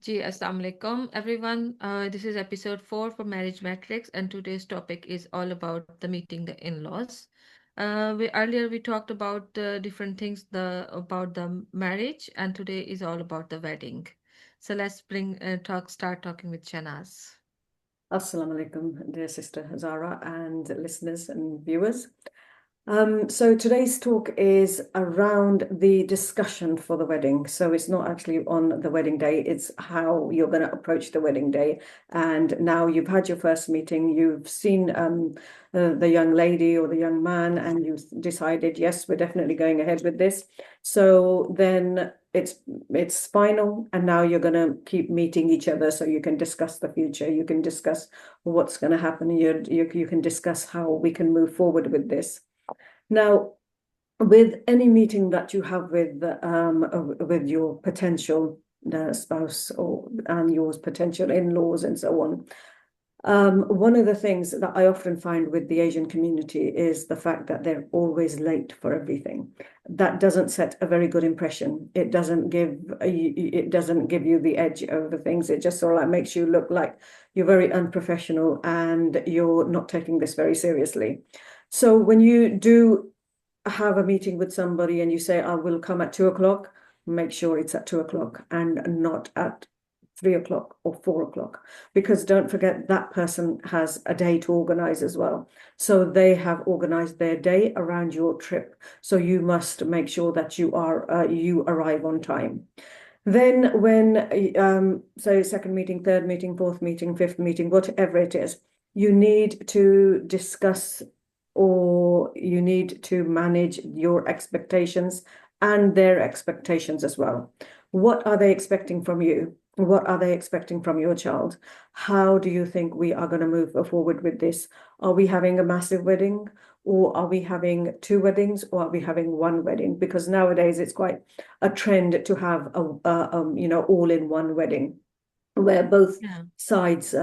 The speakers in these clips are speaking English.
Ji, Assalamu alaikum, everyone. This is episode 4 for Marriage Matrix, and today's topic is all about the meeting the in-laws. Earlier we talked about the different things about the marriage, and today is all about the wedding. So let's start talking with Shanaz. Assalamu alaikum, dear sister Zara and listeners and viewers. So today's talk is around the discussion for the wedding. So it's not actually on the wedding day, it's how you're going to approach the wedding day. And now you've had your first meeting, you've seen the young lady or the young man, and you've decided, yes, we're definitely going ahead with this. So then it's final, and now you're going to keep meeting each other so you can discuss the future, you can discuss what's going to happen, you can discuss how we can move forward with this. Now, with any meeting that you have with your potential spouse and your potential in-laws and so on, one of the things that I often find with the Asian community is the fact that they're always late for everything. That doesn't set a very good impression. It doesn't give you the edge over things. It just sort of like makes you look like you're very unprofessional and you're not taking this very seriously. So when you do have a meeting with somebody and you say, I will come at 2 o'clock, make sure it's at 2 o'clock and not at 3 o'clock or 4 o'clock, because don't forget that person has a day to organize as well. So they have organized their day around your trip. So you must make sure that you arrive on time. Then when, so second meeting, third meeting, fourth meeting, fifth meeting, whatever it is, you need to discuss or you need to manage your expectations and their expectations as well. What are they expecting from you? What are they expecting from your child? How do you think we are going to move forward with this? Are we having a massive wedding, or are we having two weddings, or are we having one wedding? Because nowadays it's quite a trend to have all in one wedding, where both sides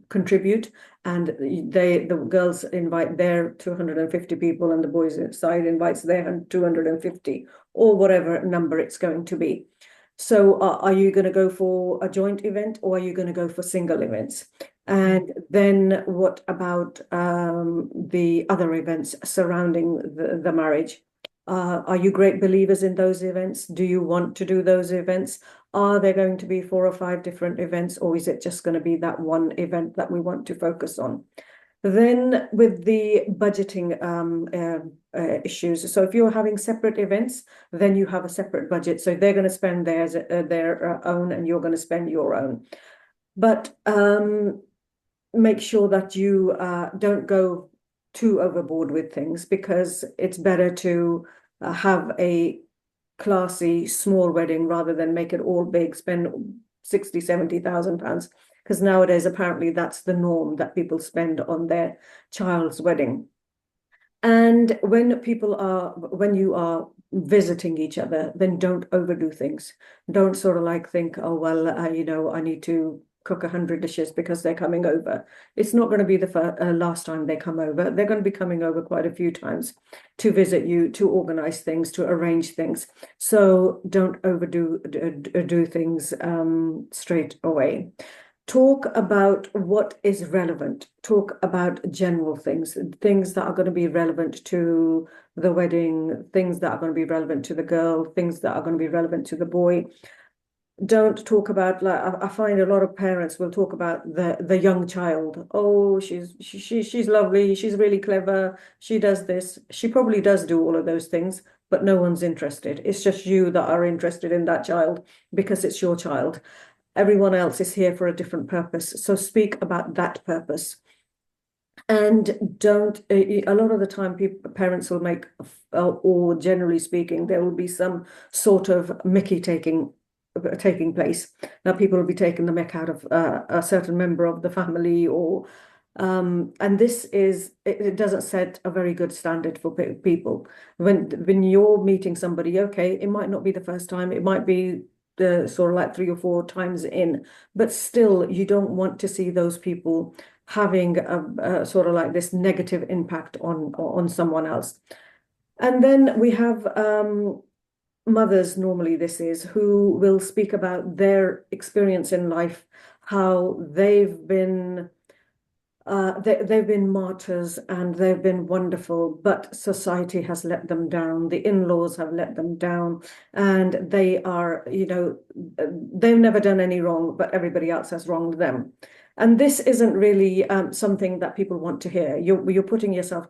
contribute, and the girls invite their 250 people and the boys side invites their 250, or whatever number it's going to be. So are you going to go for a joint event, or are you going to go for single events? And then what about the other events surrounding the marriage? Are you great believers in those events? Do you want to do those events? Are there going to be 4 or 5 different events, or is it just going to be that one event that we want to focus on? Then with the budgeting issues, so if you're having separate events, then you have a separate budget. So they're going to spend their own, and you're going to spend your own. But make sure that you don't go too overboard with things, because it's better to have a classy small wedding rather than make it all big, spend 60,000-70,000 pounds, because nowadays apparently that's the norm that people spend on their child's wedding. And when you are visiting each other, then don't overdo things. Don't sort of like think, oh well, I need to cook 100 dishes because they're coming over. It's not going to be the last time they come over. They're going to be coming over quite a few times to visit you, to organize things, to arrange things. So don't overdo do things straight away. Talk about what is relevant. Talk about general things that are going to be relevant to the wedding, things that are going to be relevant to the girl, things that are going to be relevant to the boy. Don't talk about, like, I find a lot of parents will talk about the young child. Oh, she's lovely, she's really clever, she does this. She probably does do all of those things, but no one's interested. It's just you that are interested in that child because it's your child. Everyone else is here for a different purpose. So speak about that purpose. And don't, a lot of the time, parents will make, or generally speaking, there will be some sort of Mickey taking place. Now, people will be taking the mick out of a certain member of the family, or and this it doesn't set a very good standard for people. When you're meeting somebody, okay, it might not be the first time, it might be the sort of like 3 or 4 times in, but still you don't want to see those people having a sort of like this negative impact on someone else. And then we have mothers, normally this is, who will speak about their experience in life, how they've been martyrs and they've been wonderful, but society has let them down. The in-laws have let them down, and they are, they've never done any wrong, but everybody else has wronged them. And this isn't really something that people want to hear. You're putting yourself,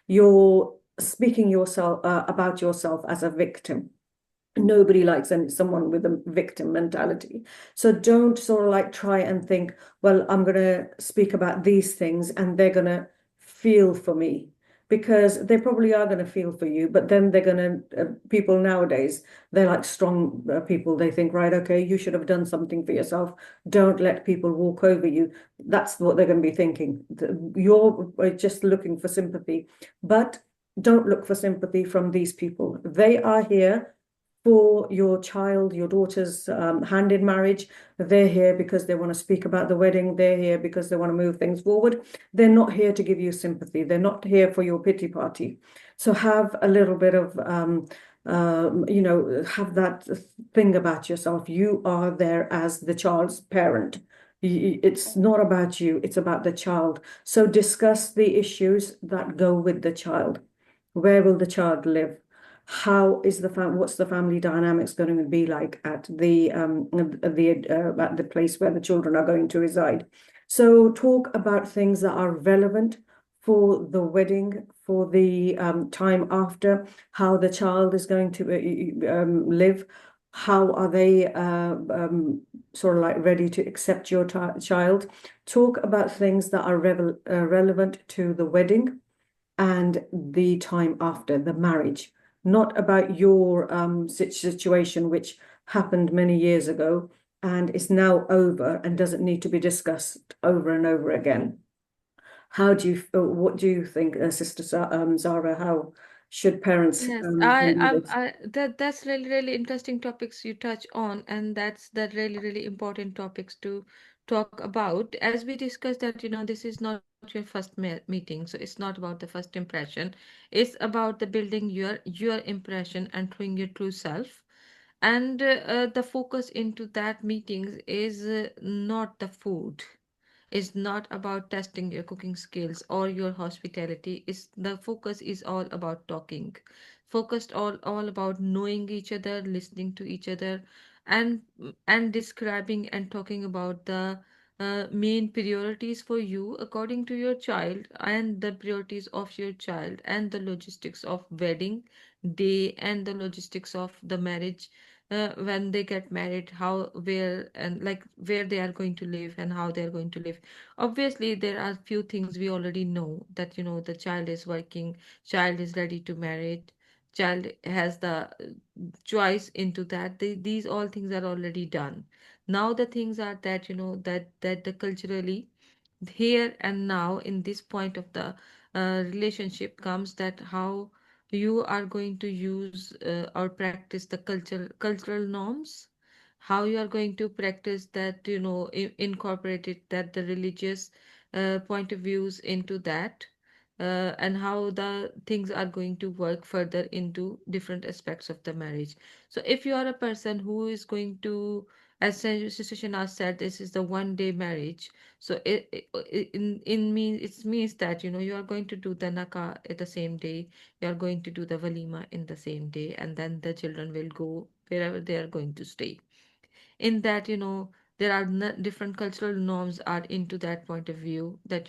you're speaking yourself about yourself as a victim. Nobody likes someone with a victim mentality. So don't sort of like try and think, well, I'm going to speak about these things and they're going to feel for me, because they probably are going to feel for you. But then they're going to, people nowadays, they're like strong people. They think, right, okay, you should have done something for yourself. Don't let people walk over you. That's what they're going to be thinking. You're just looking for sympathy, but don't look for sympathy from these people. They are here for your child, your daughter's hand in marriage. They're here because they want to speak about the wedding. They're here because they want to move things forward. They're not here to give you sympathy. They're not here for your pity party. So have a little bit of, have that thing about yourself. You are there as the child's parent. It's not about you, it's about the child. So discuss the issues that go with the child. Where will the child live? How is what's the family dynamics going to be like at the place where the children are going to reside? So talk about things that are relevant for the wedding, for the time after, how the child is going to live, how are they sort of like ready to accept your child. Talk about things that are relevant to the wedding and the time after the marriage, not about your situation, which happened many years ago and is now over and doesn't need to be discussed over and over again. What do you think, Sister Zara? How should parents Yes, handle this? that's really interesting topics you touch on, and that's the really important topics to talk about. As we discussed that, this is not your first meeting, so it's not about the first impression. It's about the building your impression and showing your true self. And the focus into that meetings is not the food, is not about testing your cooking skills or your hospitality. Is the focus is all about talking, focused all about knowing each other, listening to each other, and describing and talking about the main priorities for you according to your child, and the priorities of your child, and the logistics of wedding day, and the logistics of the marriage, when they get married, how, where, and like where they are going to live and how they are going to live. Obviously, there are few things we already know, that the child is working, child is ready to marry, child has the choice into that. These all things are already done. Now the things are that the culturally, here and now, in this point of the relationship comes, that how you are going to use or practice the cultural norms, how you are going to practice that, incorporate it, that the religious point of views into that, and how the things are going to work further into different aspects of the marriage. So if you are a person who is going to, as Sister Shana said, this is the 1 day marriage. So it means that you are going to do the nakah at the same day, you are going to do the walima in the same day, and then the children will go wherever they are going to stay. In that, there are different cultural norms are into that point of view, that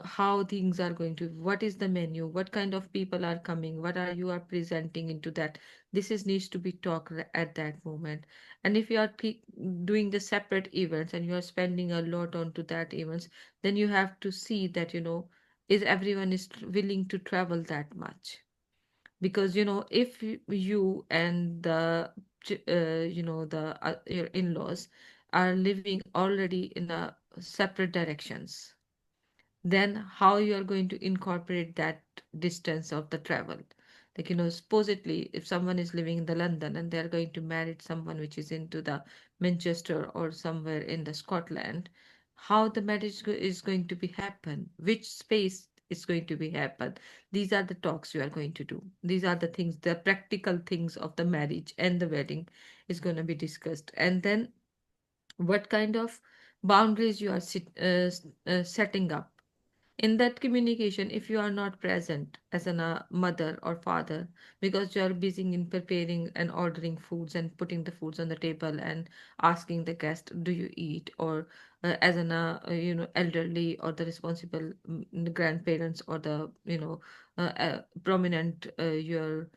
how things are going to, what is the menu, what kind of people are coming, what are you are presenting into that. This is needs to be talked at that moment. And if you are doing the separate events and you are spending a lot onto that events, then you have to see that is everyone is willing to travel that much. Because if you and the your in-laws are living already in a separate directions, then how you are going to incorporate that distance of the travel. Like, supposedly if someone is living in the London and they are going to marry someone which is into the Manchester or somewhere in the Scotland, how the marriage is going to be happen, which space is going to be happen. These are the talks you are going to do. These are the things, the practical things of the marriage and the wedding is going to be discussed. And then what kind of boundaries you are setting up in that communication. If you are not present as a mother or father, because you are busy in preparing and ordering foods and putting the foods on the table and asking the guest, do you eat? Or as elderly or the responsible grandparents or the prominent your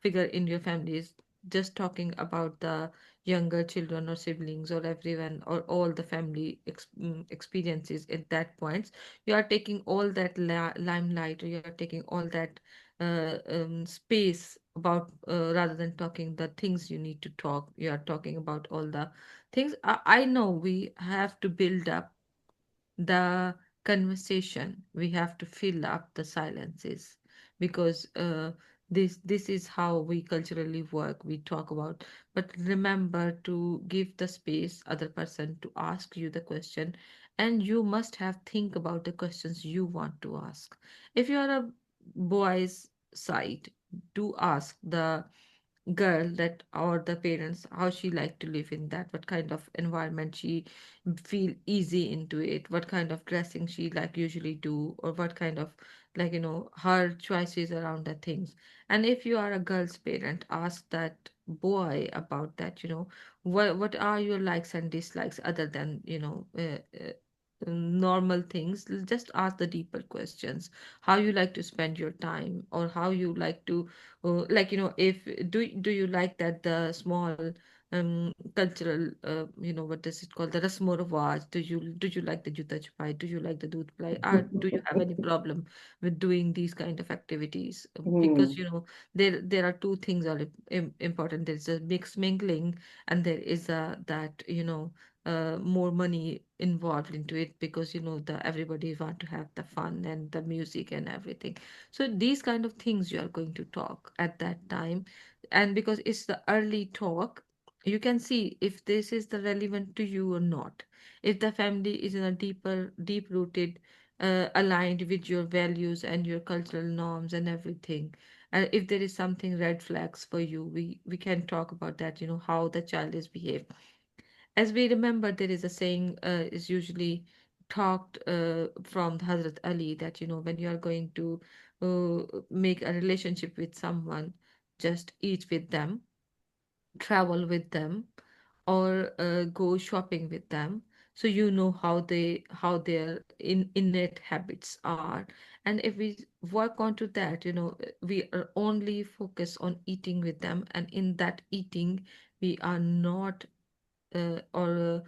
figure in your family is just talking about the younger children or siblings or everyone or all the family experiences at that point. You are taking all that limelight, or you are taking all that space about rather than talking the things you need to talk. You are talking about all the things. I know we have to build up the conversation. We have to fill up the silences because this is how we culturally work. We talk about, but remember to give the space other person to ask you the question, and you must have think about the questions you want to ask. If you are a boy's side, do ask the girl that or the parents how she like to live in that, what kind of environment she feel easy into it, what kind of dressing she like usually do, or what kind of her choices around the things. And if you are a girl's parent, ask that boy about that, what are your likes and dislikes other than normal things. Just ask the deeper questions, how you like to spend your time, or how you like to if do you like that the small cultural what does it called, the rasmo rewaj, do you like the juta chupai, do you like the doodh play, or do you have any problem with doing these kind of activities? Because Hmm. there are two things are important. There's a mixed mingling, and there is a that more money involved into it, because the everybody want to have the fun and the music and everything. So these kind of things you are going to talk at that time. And because it's the early talk, you can see if this is the relevant to you or not. If the family is in a deep rooted, aligned with your values and your cultural norms and everything. And if there is something red flags for you, we can talk about that, how the child is behaved. As we remember, there is a saying is usually talked from Hazrat Ali that when you are going to make a relationship with someone, just eat with them, travel with them, or go shopping with them, so how their innate habits are. And if we work onto that, we are only focus on eating with them, and in that eating we are not or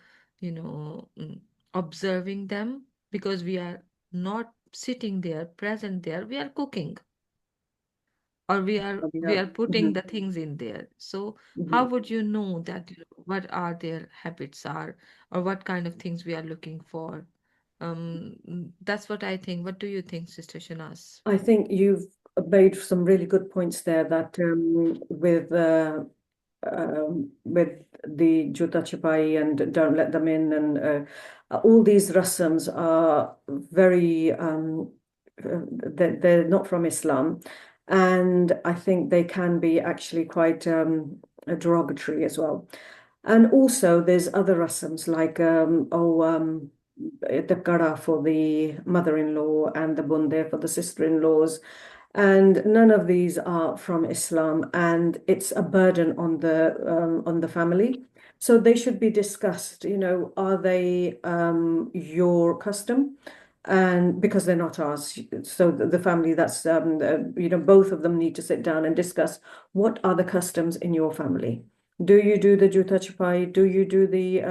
observing them, because we are not sitting there present there, we are cooking, or we Yeah. are putting Mhm. the things in there. So how Mhm. would you know that what are their habits are, or what kind of things we are looking for? That's what I think. What do you think, Sister Shanas? I think you've made some really good points there that with the Juta Chapai and don't let them in and all these rasams are very they're not from Islam, and I think they can be actually quite derogatory as well. And also there's other rasams like the kara for the mother-in-law and the bunde for the sister-in-laws, and none of these are from Islam, and it's a burden on the family. So they should be discussed. Are they your custom? And because they're not ours, so the family that's both of them need to sit down and discuss what are the customs in your family. Do you do the juta chupai? Do you do the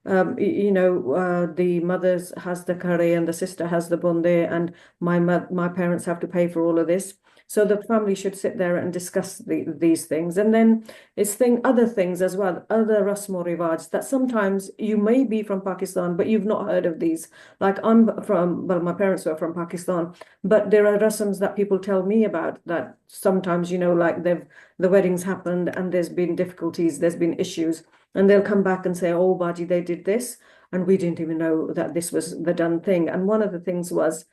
the mother's has the curry and the sister has the bunde, and my parents have to pay for all of this. So the family should sit there and discuss these things. And then it's other things as well, other rasmo rivaj that sometimes you may be from Pakistan, but you've not heard of these. Like well, my parents were from Pakistan, but there are rasms that people tell me about that sometimes, like the weddings happened and there's been difficulties, there's been issues, and they'll come back and say, oh, Baji, they did this, and we didn't even know that this was the done thing. And one of the things was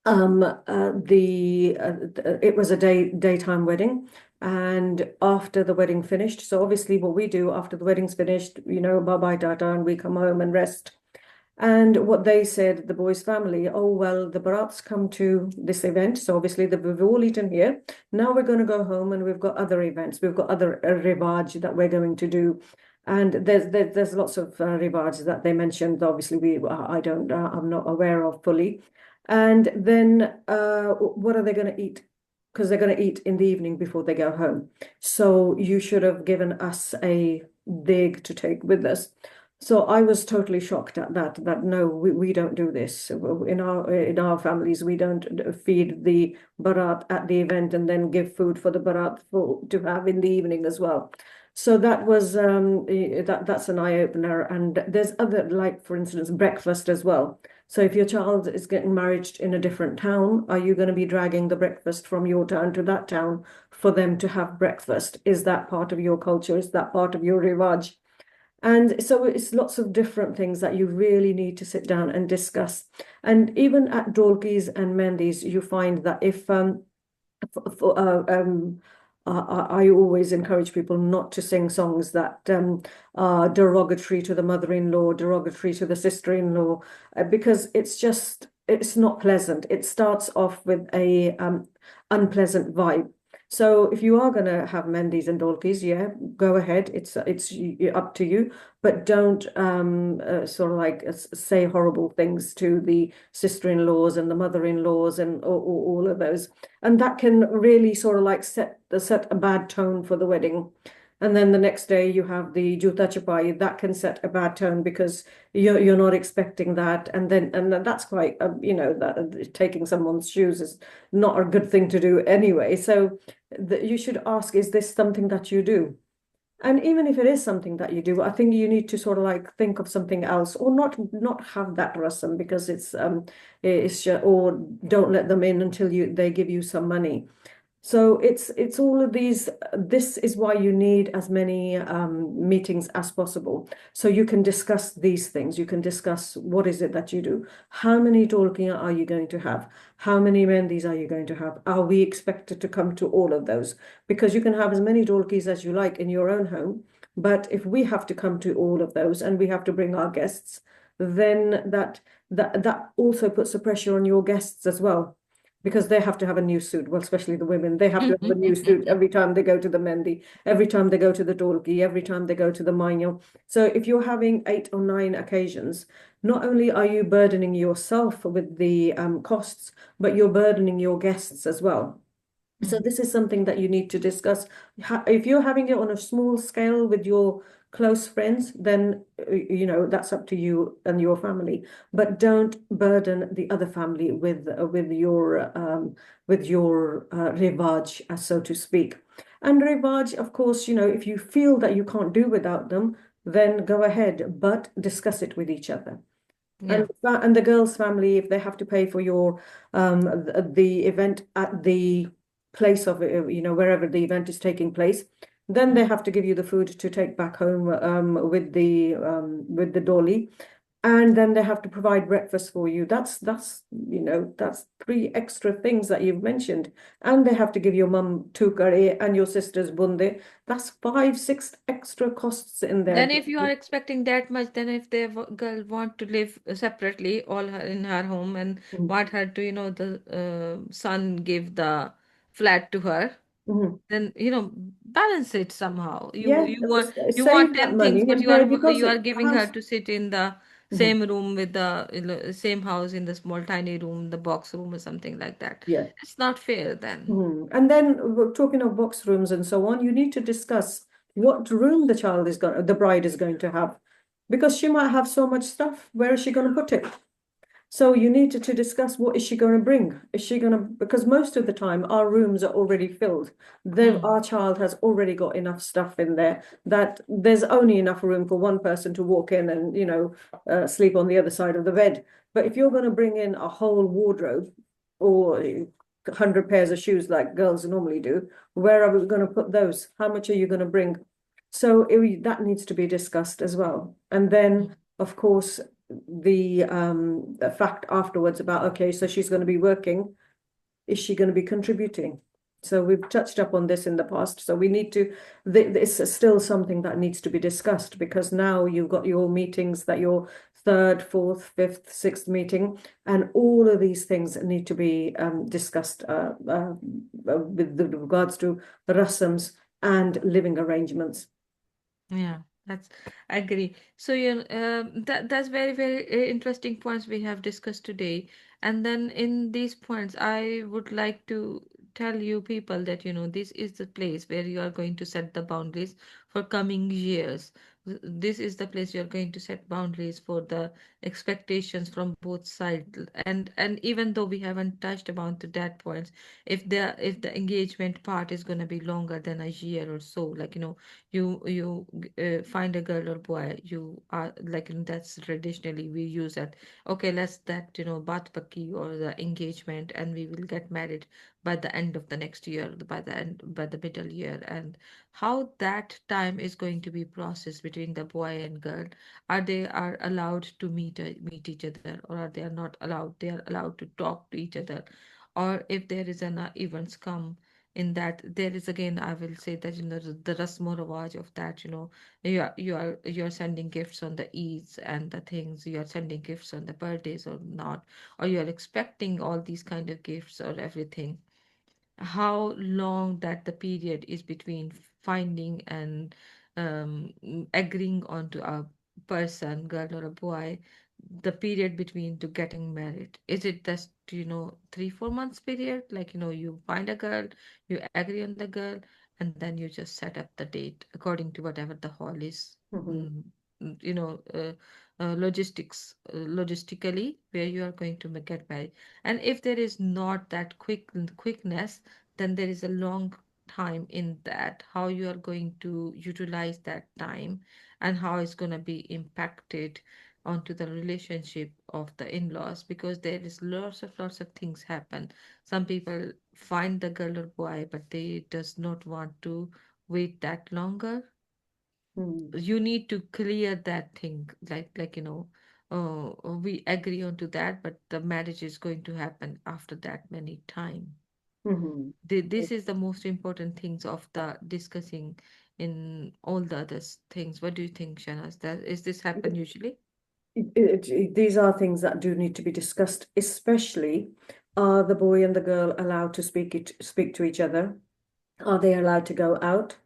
It was a daytime wedding, and after the wedding finished, so obviously what we do after the wedding's finished, bye bye tata, and we come home and rest. And what they said, the boys' family, oh well, the Barats come to this event, so obviously we've all eaten here. Now we're going to go home, and we've got other events, we've got other rivaj that we're going to do. And there's lots of rivaj that they mentioned. Obviously, I don't I'm not aware of fully. And then what are they going to eat? Because they're going to eat in the evening before they go home. So you should have given us a dig to take with us. So I was totally shocked at that, that no, we don't do this. In our families, we don't feed the barat at the event and then give food for the barat to have in the evening as well. So that was that's an eye opener. And there's other, like for instance, breakfast as well. So if your child is getting married in a different town, are you going to be dragging the breakfast from your town to that town for them to have breakfast? Is that part of your culture? Is that part of your rivaj? And so it's lots of different things that you really need to sit down and discuss. And even at dolkis and mendis, you find that if for, I always encourage people not to sing songs that are derogatory to the mother-in-law, derogatory to the sister-in-law, because it's not pleasant. It starts off with a unpleasant vibe. So if you are going to have mendis and dolkis, yeah, go ahead. It's up to you, but don't sort of like say horrible things to the sister-in-laws and the mother-in-laws and all of those. And that can really sort of like set a bad tone for the wedding. And then the next day you have the juta chapai, that can set a bad tone because you're not expecting that. And that's quite that taking someone's shoes is not a good thing to do anyway. So you should ask, is this something that you do? And even if it is something that you do, I think you need to sort of like think of something else, or not have that rasam because it's just, or don't let them in until they give you some money. So it's all of these. This is why you need as many meetings as possible. So you can discuss these things. You can discuss what is it that you do. How many talking are you going to have? How many mendis are you going to have? Are we expected to come to all of those? Because you can have as many talkies as you like in your own home. But if we have to come to all of those and we have to bring our guests, then that also puts a pressure on your guests as well because they have to have a new suit. Well, especially the women, they have to have a new suit every time they go to the mendi, every time they go to the dolki, every time they go to the manyo. So if you're having 8 or 9 occasions, not only are you burdening yourself with the costs, but you're burdening your guests as well. So this is something that you need to discuss. If you're having it on a small scale with your close friends, then that's up to you and your family. But don't burden the other family with your rivaj, so to speak. And rivaj, of course, if you feel that you can't do without them, then go ahead, but discuss it with each other. Yeah. And the girl's family, if they have to pay for your the event at the place of wherever the event is taking place, then they have to give you the food to take back home with the dolly, and then they have to provide breakfast for you. That's 3 extra things that you've mentioned, and they have to give your mum 2 curry and your sister's bunde. That's 5, 6 extra costs in there. Then if you are expecting that much, then if the girl want to live separately, in her home, and Mhm. want her to, the son give the flat to her, Mhm. then, balance it somehow. You Yeah, you want you want save that 10 things, money but and you pay are because you are a giving her house. to sit in the Mhm. same room with the, same house in the small tiny room, the box room or something like that. Yeah. It's not fair then. And then we're talking of box rooms and so on, you need to discuss what room the bride is going to have, because she might have so much stuff. Where is she going to put it? So you need to discuss, what is she going to bring? Is she going to, because most of the time our rooms are already filled. Mm. Our child has already got enough stuff in there that there's only enough room for one person to walk in and, sleep on the other side of the bed. But if you're going to bring in a whole wardrobe or 100 pairs of shoes like girls normally do, where are we going to put those? How much are you going to bring? So that needs to be discussed as well. And then, of course, the fact afterwards about, okay, so she's going to be working. Is she going to be contributing? So we've touched up on this in the past. So we need to, this is still something that needs to be discussed, because now you've got your meetings, that your third, fourth, fifth, sixth meeting, and all of these things need to be discussed with regards to the rasams and living arrangements. Yeah, that's I agree. So that's very interesting points we have discussed today. And then in these points, I would like to tell you people that this is the place where you are going to set the boundaries for coming years. This is the place you're going to set boundaries for the expectations from both sides. And even though we haven't touched about to that points, if the engagement part is going to be longer than a year or so, like you find a girl or boy, you are like that's traditionally we use that. Okay, let's that baat pakki or the engagement, and we will get married by the end of the next year, by the middle year. And how that time is going to be processed between the boy and girl, are they are allowed to meet each other, or are they are not allowed? They are allowed to talk to each other, or if there is an events come in that, there is again, I will say that the rasmo rawaj of that, you are sending gifts on the Eids and the things, you are sending gifts on the birthdays or not, or you are expecting all these kind of gifts or everything. How long that the period is between finding and agreeing onto a person, girl or a boy, the period between to getting married. Is it just 3-4 months period, like you find a girl, you agree on the girl, and then you just set up the date according to whatever the hall is, Mhm. mm, logistically where you are going to get married. And if there is not that quickness, then there is a long time in that, how you are going to utilize that time, and how it's going to be impacted onto the relationship of the in-laws, because there is lots of things happen. Some people find the girl or boy, but they does not want to wait that longer. Mm. You need to clear that thing, we agree on to that, but the marriage is going to happen after that many time. Mhm. This is the most important things of the discussing in all the other things. What do you think, Shanas? That is this happen usually? These are things that do need to be discussed, especially are the boy and the girl allowed to speak to each other? Are they allowed to go out?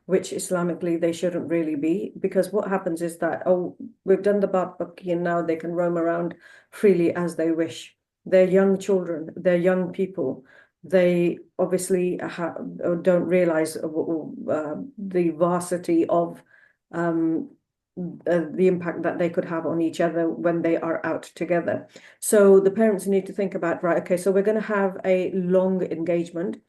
Which Islamically they shouldn't really be, because what happens is that, oh, we've done the Baki and now they can roam around freely as they wish. They're young children, they're young people. They obviously don't realize the vastity of um, the impact that they could have on each other when they are out together. So the parents need to think about, right, okay, so we're going to have a long engagement.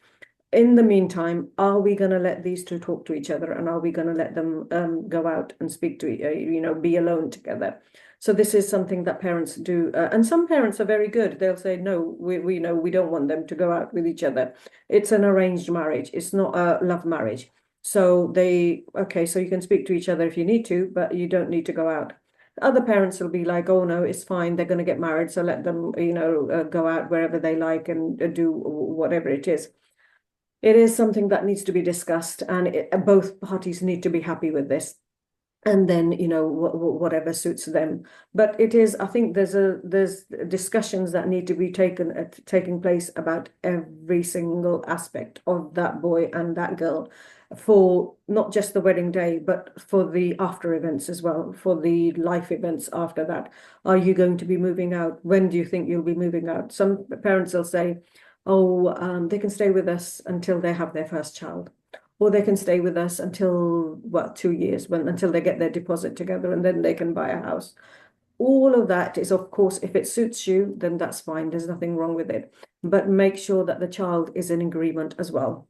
In the meantime, are we going to let these two talk to each other, and are we going to let them go out and speak to, be alone together? So this is something that parents do. And some parents are very good. They'll say, no, we know we don't want them to go out with each other. It's an arranged marriage. It's not a love marriage. So okay, so you can speak to each other if you need to, but you don't need to go out. Other parents will be like, oh no, it's fine. They're going to get married. So let them, go out wherever they like and do whatever it is. It is something that needs to be discussed, and both parties need to be happy with this. And then, whatever suits them. But it is, I think there's discussions that need to be taking place about every single aspect of that boy and that girl, for not just the wedding day, but for the after events as well, for the life events after that. Are you going to be moving out? When do you think you'll be moving out? Some parents will say, oh, they can stay with us until they have their first child, or they can stay with us until, well, 2 years, until they get their deposit together, and then they can buy a house. All of that is, of course, if it suits you, then that's fine. There's nothing wrong with it. But make sure that the child is in agreement as well.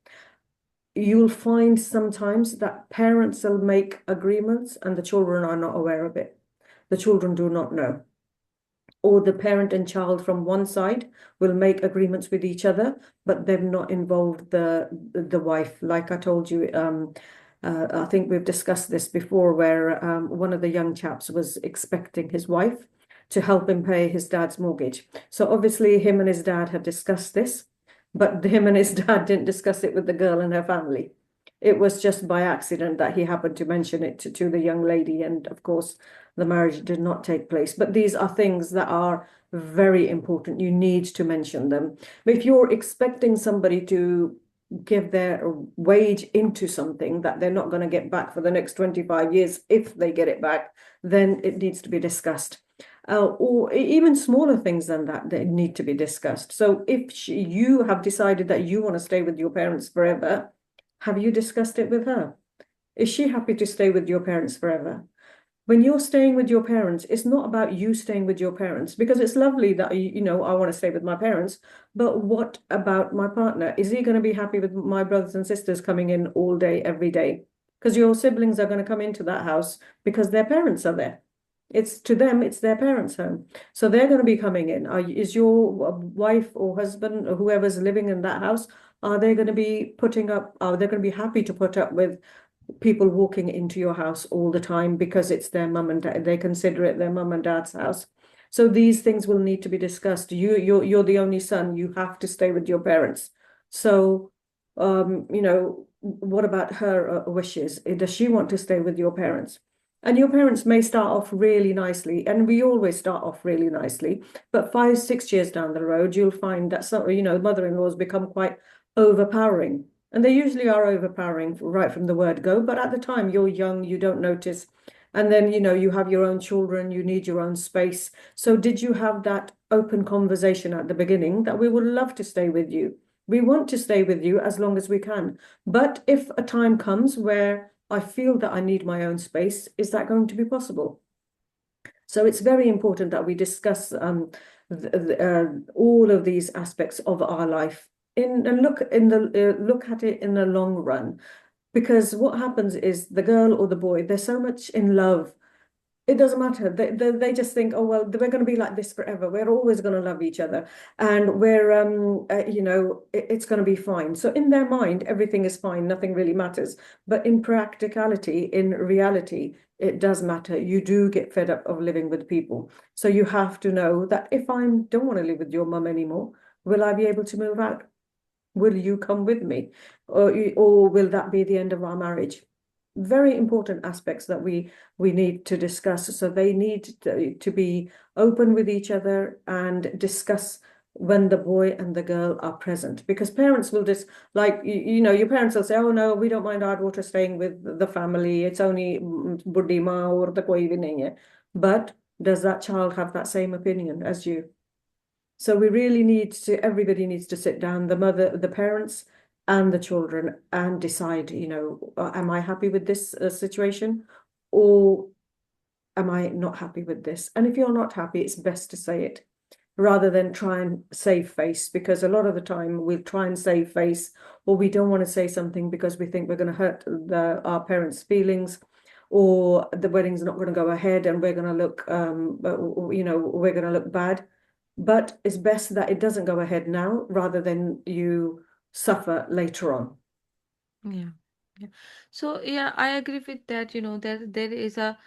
You'll find sometimes that parents will make agreements and the children are not aware of it. The children do not know, or the parent and child from one side will make agreements with each other, but they've not involved the wife. Like I told you, I think we've discussed this before, where one of the young chaps was expecting his wife, to help him pay his dad's mortgage. So obviously, him and his dad had discussed this, but him and his dad didn't discuss it with the girl and her family. It was just by accident that he happened to mention it to the young lady, and of course, the marriage did not take place. But these are things that are very important. You need to mention them. But if you're expecting somebody to give their wage into something that they're not going to get back for the next 25 years, if they get it back, then it needs to be discussed. Or even smaller things than that that need to be discussed. So if you have decided that you want to stay with your parents forever, have you discussed it with her? Is she happy to stay with your parents forever? When you're staying with your parents, it's not about you staying with your parents, because it's lovely that I want to stay with my parents, but what about my partner? Is he going to be happy with my brothers and sisters coming in all day, every day? Because your siblings are going to come into that house because their parents are there. It's to them, it's their parents' home. So they're going to be coming in. Is your wife or husband or whoever's living in that house, are they going to be are they going to be happy to put up with people walking into your house all the time because it's their mum and dad, they consider it their mum and dad's house? So these things will need to be discussed. You're the only son, you have to stay with your parents. So what about her wishes? Does she want to stay with your parents? And your parents may start off really nicely, and we always start off really nicely, but 5, 6 years down the road, you'll find that some, mother-in-laws become quite overpowering. And they usually are overpowering right from the word go, but at the time you're young, you don't notice. And then, you have your own children, you need your own space. So did you have that open conversation at the beginning that we would love to stay with you? We want to stay with you as long as we can. But if a time comes where I feel that I need my own space, is that going to be possible? So it's very important that we discuss all of these aspects of our life and look at it in the long run. Because what happens is the girl or the boy, they're so much in love, it doesn't matter. They just think, oh, well, we're going to be like this forever. We're always going to love each other. And it's going to be fine. So in their mind, everything is fine. Nothing really matters. But in practicality, in reality, it does matter. You do get fed up of living with people. So you have to know that if I don't want to live with your mum anymore, will I be able to move out? Will you come with me? Or will that be the end of our marriage? Very important aspects that we need to discuss. So they need to be open with each other and discuss when the boy and the girl are present, because parents will just like your parents will say, oh no, we don't mind our daughter staying with the family, it's only buddhi ma or the koi bhi nahi hai. But does that child have that same opinion as you? So we really everybody needs to sit down, the mother, the parents, and the children, and decide, am I happy with this situation, or am I not happy with this? And if you're not happy, it's best to say it rather than try and save face, because a lot of the time we'll try and save face, or we don't want to say something because we think we're going to hurt our parents' feelings, or the wedding's not going to go ahead and we're going to look we're going to look bad. But it's best that it doesn't go ahead now rather than you suffer later on. Yeah. Yeah. So yeah, I agree with that. There is a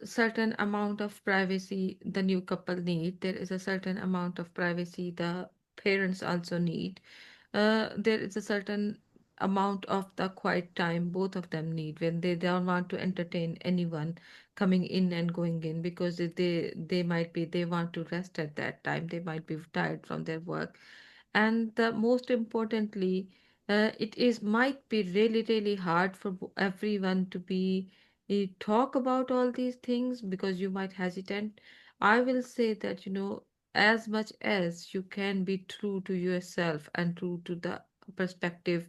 certain amount of privacy the new couple need. There is a certain amount of privacy the parents also need. There is a certain amount of the quiet time both of them need when they don't want to entertain anyone coming in and going in, because they might be, they want to rest at that time. They might be tired from their work, and the most importantly, it is might be really really hard for everyone to be talk about all these things, because you might hesitate. I will say that, as much as you can be true to yourself and true to the perspective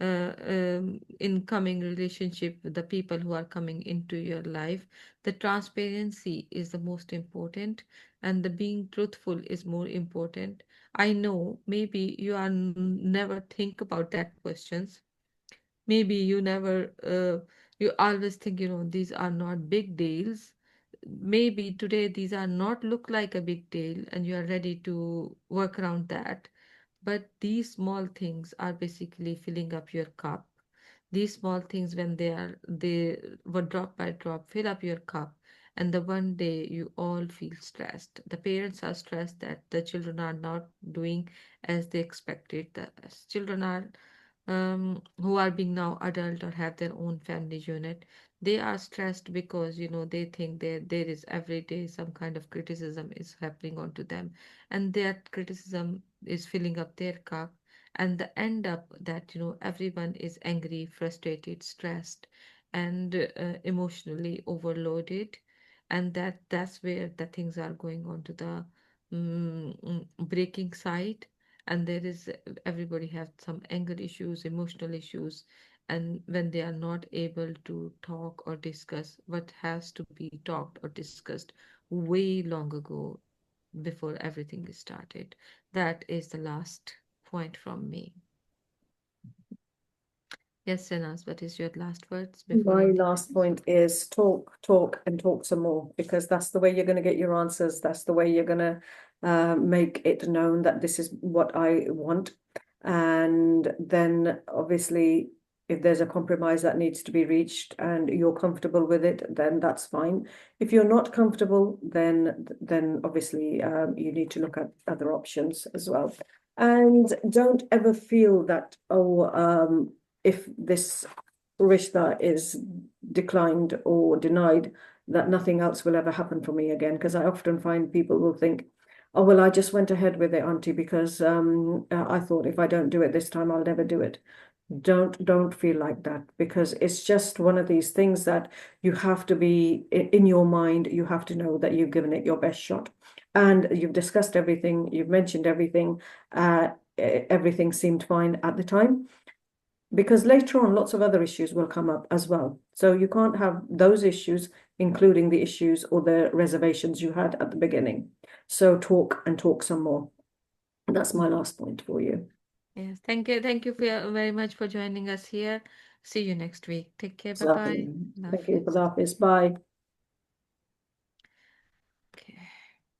in coming relationship with the people who are coming into your life, the transparency is the most important, and the being truthful is more important. I know maybe you are never think about that questions. Maybe you never, you always think, these are not big deals. Maybe today these are not look like a big deal and you are ready to work around that. But these small things are basically filling up your cup. These small things, when they were drop by drop, fill up your cup. and the one day you all feel stressed. The parents are stressed that the children are not doing as they expected. The children are who are being now adult or have their own family unit, they are stressed because they think there is every day some kind of criticism is happening onto them, and that criticism is filling up their cup, and the end up that everyone is angry, frustrated, stressed, and emotionally overloaded, and that's where the things are going on to the breaking side, and there is everybody have some anger issues, emotional issues, and when they are not able to talk or discuss what has to be talked or discussed way long ago before everything is started. That is the last point from me. Yes, Senas, what is your last words before My ending last this? point is talk, talk, and talk some more, because that's the way you're going to get your answers. That's the way you're going to make it known that this is what I want. And then, obviously, if there's a compromise that needs to be reached and you're comfortable with it, then that's fine. If you're not comfortable, then obviously you need to look at other options as well. And don't ever feel that, oh, if this Rishta is declined or denied, that nothing else will ever happen for me again. Because I often find people will think, oh, well, I just went ahead with it, Auntie, because I thought if I don't do it this time, I'll never do it. Don't feel like that, because it's just one of these things that you have to be in your mind. You have to know that you've given it your best shot, and you've discussed everything. You've mentioned everything. Everything seemed fine at the time, because later on lots of other issues will come up as well. So you can't have those issues, including the issues or the reservations you had at the beginning. So talk and talk some more. That's my last point for you. Yes, thank you very much for joining us here. See you next week. Take care. Bye bye. Exactly. Thank you for Hafiz. that. Bye.